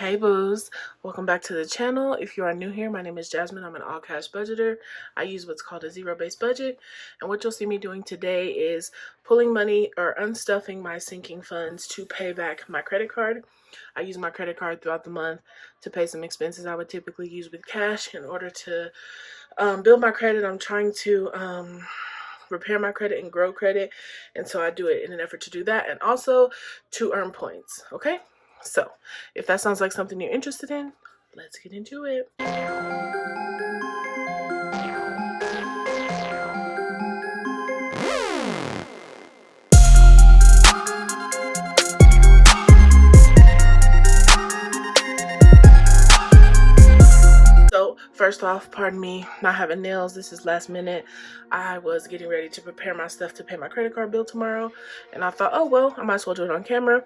Hey boos, welcome back to the channel. If you are new here, my name is Jasmine. I'm an all cash budgeter. I use what's called a zero-based budget, and what you'll see me doing today is pulling money or unstuffing my sinking funds to pay back my credit card. I use my credit card throughout the month to pay some expenses I would typically use with cash in order to build my credit. I'm trying to repair my credit and grow credit, and so I do it in an effort to do that and also to earn points. Okay, so if that sounds like something you're interested in, let's get into it. So first off, pardon me not having nails. This is last minute. I was getting ready to prepare my stuff to pay my credit card bill tomorrow, and I thought, oh well, I might as well do it on camera.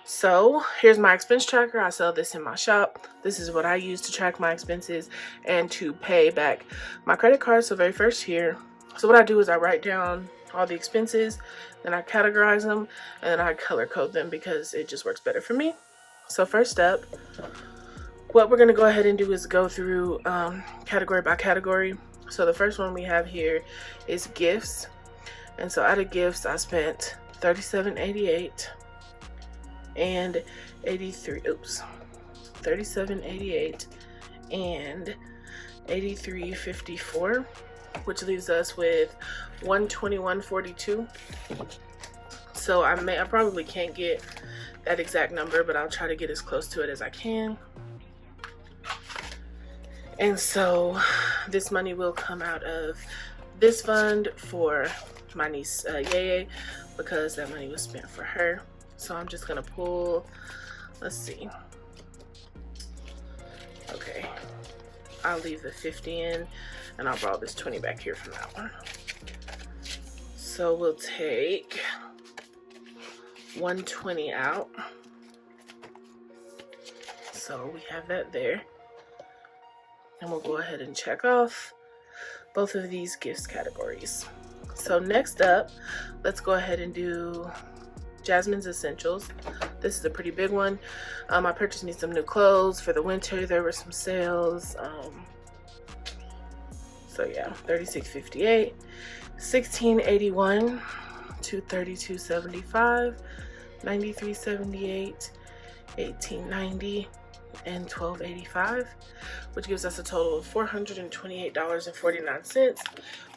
So here's my expense tracker. I sell this in my shop. This is what I use to track my expenses and to pay back my credit card. So very first here, so what I do is I write down all the expenses, then I categorize them, and then I color code them because it just works better for me. So first up, what we're going to go ahead and do is go through category by category. So the first one we have here is gifts. And so out of gifts, I spent $37.88 and 37.88 and 83.54, which leaves us with 121.42. So I probably can't get that exact number, but I'll try to get as close to it as I can. And so this money will come out of this fund for my niece Yeye, because that money was spent for her. So I'm just gonna pull, let's see. Okay, I'll leave the 50 in, and I'll borrow this 20 back here from that one. So we'll take 120 out. So we have that there. And we'll go ahead and check off both of these gifts categories. So next up, let's go ahead and do Jasmine's essentials. This is a pretty big one. I purchased me some new clothes for the winter. There were some sales. So yeah, $36.58, $16.81, $232.75, $93.78, $18.90, and $12.85, which gives us a total of $428.49,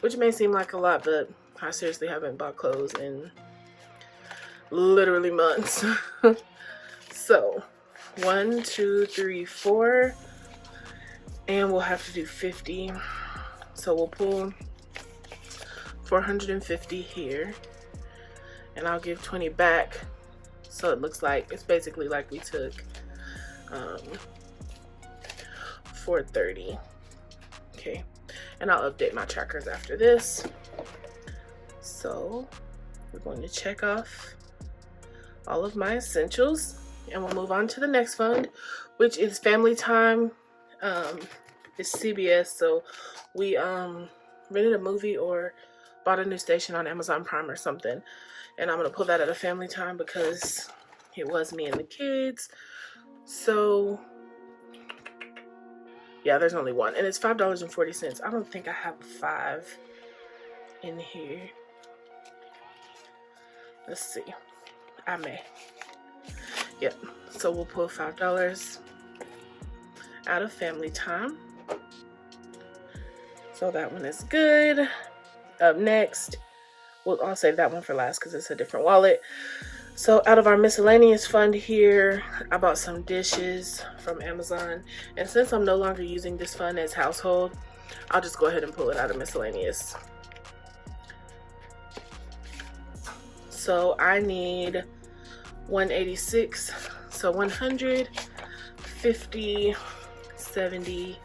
which may seem like a lot, but I seriously haven't bought clothes in literally months. So 1, 2, 3, 4, and we'll have to do 50. So we'll pull 450 here, and I'll give 20 back. So it looks like it's basically like we took 430. Okay, and I'll update my trackers after this. So we're going to check off all of my essentials, and we'll move on to the next fund, which is family time. It's CBS, so we rented a movie or bought a new station on Amazon Prime or something, and I'm gonna pull that out of family time because it was me and the kids. So yeah, there's only one, and it's $5.40. I don't think I have 5 in here. Let's see, I may. Yep, so we'll pull $5 out of family time. So that one is good. Up next, I'll save that one for last because it's a different wallet. So out of our miscellaneous fund here, I bought some dishes from Amazon, and since I'm no longer using this fund as household, I'll just go ahead and pull it out of miscellaneous. So I need 186, so 100, 50, 70,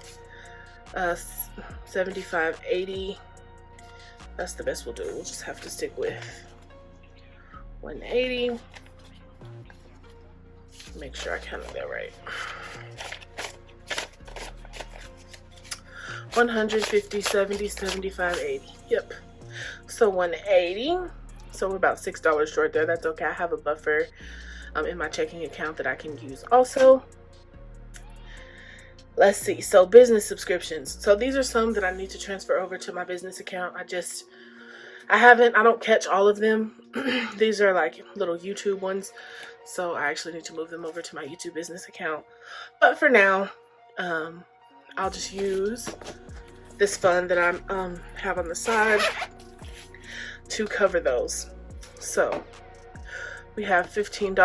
75, 80. That's the best we'll do. We'll just have to stick with 180. Make sure I counted that right. 150, 70, 75, 80. Yep. So 180. So we're about $6 short there. That's okay. I have a buffer in my checking account that I can use also. let's see. So business subscriptions. So these are some that I need to transfer over to my business account. I don't catch all of them. These are like little YouTube ones. So I actually need to move them over to my YouTube business account. But for now, I'll just use this fund that I have on the side to cover those. So we have $15,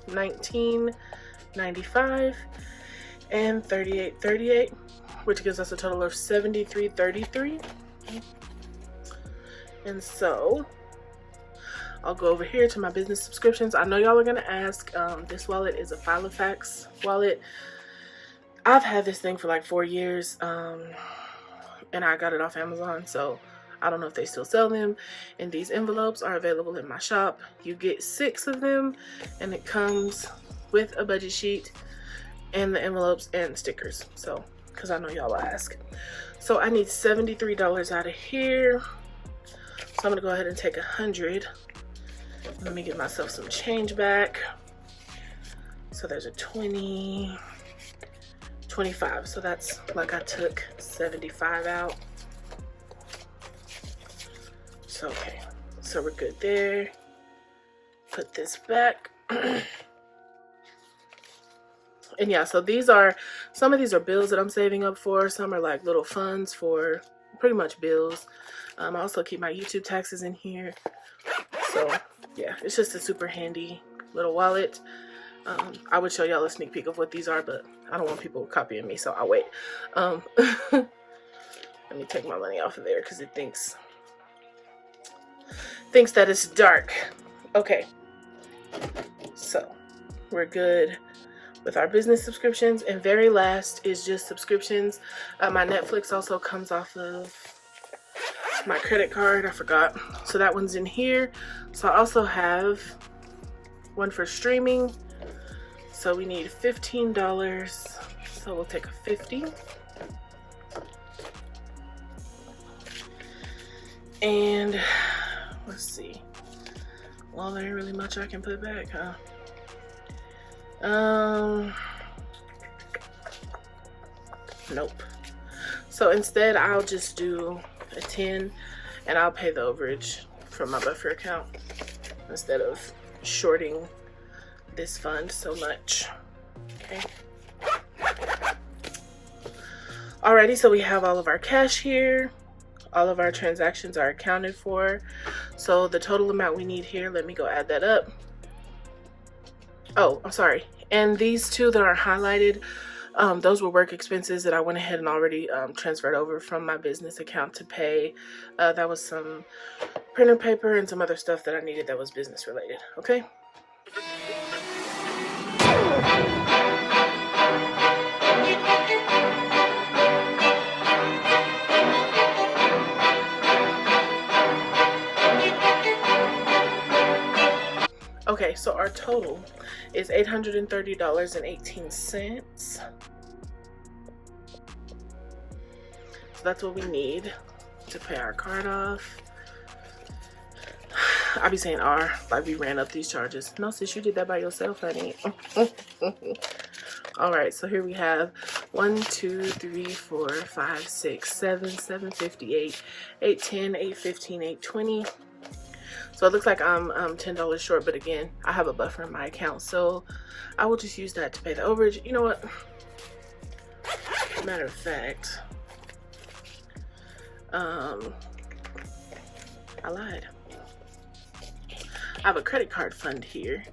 $19.95, and $38.38, which gives us a total of $73.33. And so I'll go over here to my business subscriptions. I know y'all are gonna ask. This wallet is a Filofax wallet. I've had this thing for like 4 years, and I got it off Amazon, so I don't know if they still sell them. And these envelopes are available in my shop. You get 6 of them, and it comes with a budget sheet and the envelopes and stickers. So, because I know y'all will ask. So I need $73 out of here. So I'm gonna go ahead and take 100. Let me get myself some change back. So there's a 20, 25. So that's like I took 75 out. So, okay. So we're good there. Put this back. And yeah, so some of these are bills that I'm saving up for. Some are like little funds for pretty much bills. I also keep my YouTube taxes in here. So yeah, it's just a super handy little wallet. I would show y'all a sneak peek of what these are, but I don't want people copying me, so I'll wait. Let me take my money off of there because it thinks that it's dark. Okay, so we're good with our business subscriptions, and very last is just subscriptions. My Netflix also comes off of my credit card. I forgot, so that one's in here. So I also have one for streaming, so we need $15, so we'll take a 50. And let's see, well, there ain't really much I can put back, huh? Nope. So instead I'll just do a 10 and I'll pay the overage from my buffer account instead of shorting this fund so much. Okay. Alrighty, so we have all of our cash here. All of our transactions are accounted for. So the total amount we need here, let me go add that up. Oh, I'm sorry. And these two that are highlighted, those were work expenses that I went ahead and already transferred over from my business account to pay. That was some printer paper and some other stuff that I needed that was business related. Okay. Okay, so our total is $830.18. So that's what we need to pay our card off. I be saying R, like we ran up these charges. No, sis, you did that by yourself, honey. All right, so here we have 1, 2, 3, 4, 5, 6, 7, 758, 810, 815, 820. So it looks like I'm $10 short, but again, I have a buffer in my account, so I will just use that to pay the overage. You know what? Matter of fact, I lied. I have a credit card fund here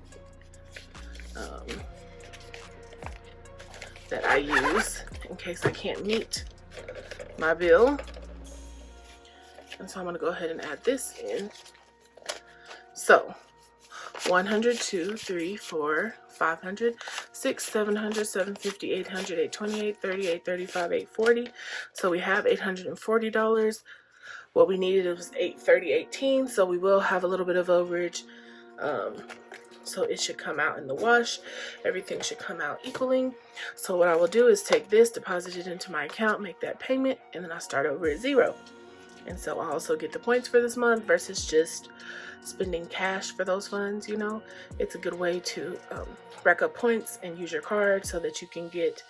that I use in case I can't meet my bill. And so I'm gonna go ahead and add this in. So 100, 2, 3, 4, 500, 6, 700, 750, 800, 820, 830, 835, 840. So we have $840. What we needed was $830.18. So we will have a little bit of overage. So it should come out in the wash. Everything should come out equaling. So what I will do is take this, deposit it into my account, make that payment, and then I start over at 0. And so I also get the points for this month versus just spending cash for those funds. You know, it's a good way to rack up points and use your card so that you can get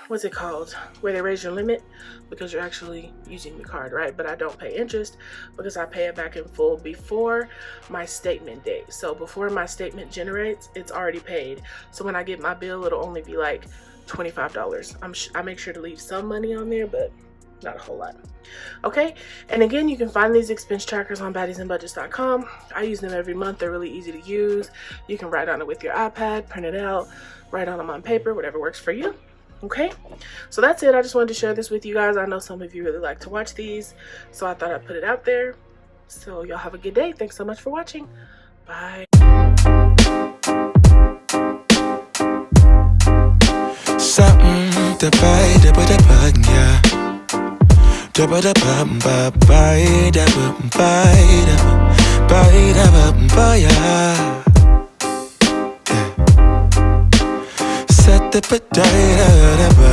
what's it called, where they raise your limit because you're actually using the card, right? But I don't pay interest because I pay it back in full before my statement date. So before my statement generates, it's already paid. So when I get my bill, it'll only be like $25. I make sure to leave some money on there, but not a whole lot. Okay, and again, you can find these expense trackers on baddiesandbudgets.com. I use them every month. They're really easy to use. You can write on it with your iPad, print it out, write on them on paper, whatever works for you. Okay, so that's it. I just wanted to share this with you guys. I know some of you really like to watch these, so I thought I'd put it out there. So y'all have a good day. Thanks so much for watching. Bye. Something to buy, da ba da bug, yeah. Da ba da bum ba buy, da ba buy, da ba yeah. Set the potato, da ba.